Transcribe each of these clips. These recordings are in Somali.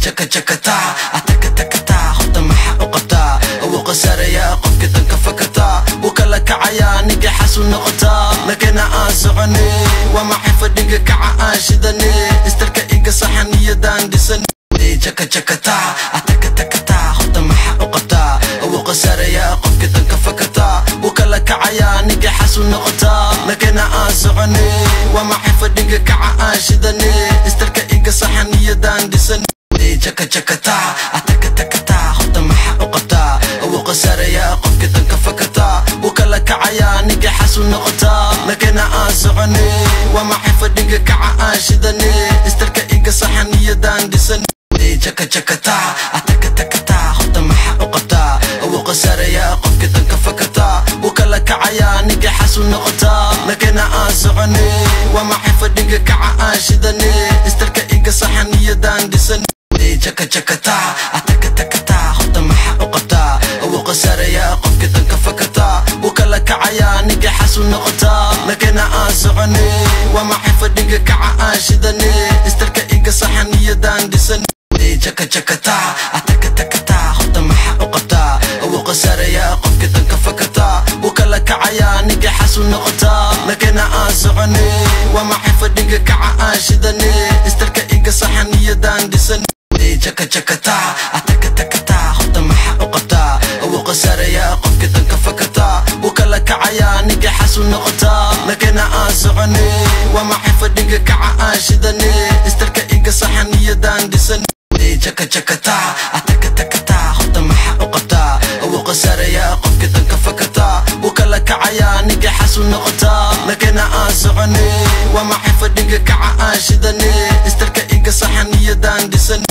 jaka jakata ataka takata khota maxa uqata aw qasaraya qofka tan ka fakata wakala kacaya niga xasun noqota nakana ascani wa ma xifadiga kaca ashidani istarka iga saxaniyadan disan jaka jakata ataka takata khota maxa uqata aw qasaraya qofka tan ka fakata wakala kacaya niga xasun noqota nakana ascani wa ma xifadiga kaca ashidani istarka iga saxaniyadan disan jaka jakata ataka takata khota maxa uqata aw qasaraya qofka tan ka fakata wakala kacaya niga xasun noqota nakana ascani wa ma xifadiga kaca ashidani istarka iga saxaniyadan disan jaka jakata ataka takata khota maxa uqata aw qasaraya qofka tan ka fakata wakala kacaya niga xasun noqota nakana ascani wa ma xifadiga kaca ashidani istarka iga saxaniyadan disan jaka jakata ataka takata khota maxa uqata aw qasaraya qofka tan ka fakata wakala kacaya niga xasun noqota nakana ascani wa ma xifadiga kaca ashidani istarka iga saxaniyadan disan jaka jakata ataka takata khota maxa uqata aw qasaraya qofka tan ka fakata wakala kacaya niga xasun noqota nakana ascani wa ma xifadiga kaca ashidani istarka iga saxaniyadan disan jaka jakata ataka takata khota maxa uqata aw qasaraya qofka tan ka fakata wakala kacaya niga xasun noqota nakana ascani wa ma xifadiga kaca ashidani istarka iga saxaniyadan disan jaka jakata ataka takata khota maxa uqata aw qasaraya qofka tan ka fakata wakala kacaya niga xasun noqota nakana ascani wa ma xifadiga kaca ashidani istarka iga saxaniyadan disan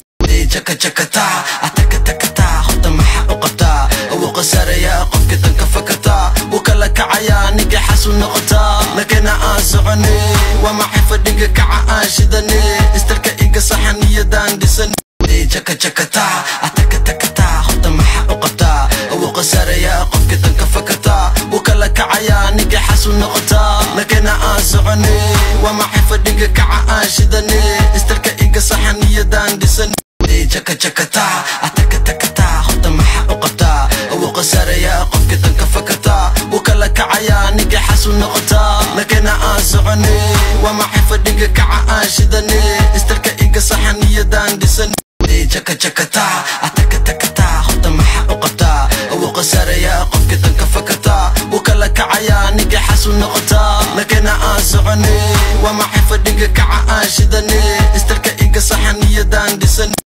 jaka jakata ataka takata khota maxa uqata aw qasaraya qofka tan ka fakata wakala kacaya niga xasun noqota nakana ascani wa ma xifadiga kaca ashidani istarka iga saxaniyadan disan jaka jakata ataka takata khota maxa uqata aw qasaraya qofka tan ka fakata wakala kacaya niga xasun noqota nakana ascani wa ma xifadiga kaca ashidani istarka iga saxaniyadan disan jaka jakata ataka takata khota maxa uqata aw qasaraya qofka tan ka fakata wakala kacaya niga xasun noqota nakana ascani wa ma xifadiga kaca ashidani istarka iga saxaniyadan disan jaka jakata ataka takata khota maxa uqata aw qasaraya qofka tan ka fakata wakala kacaya niga xasun noqota nakana ascani wa ma xifadiga kaca ashidani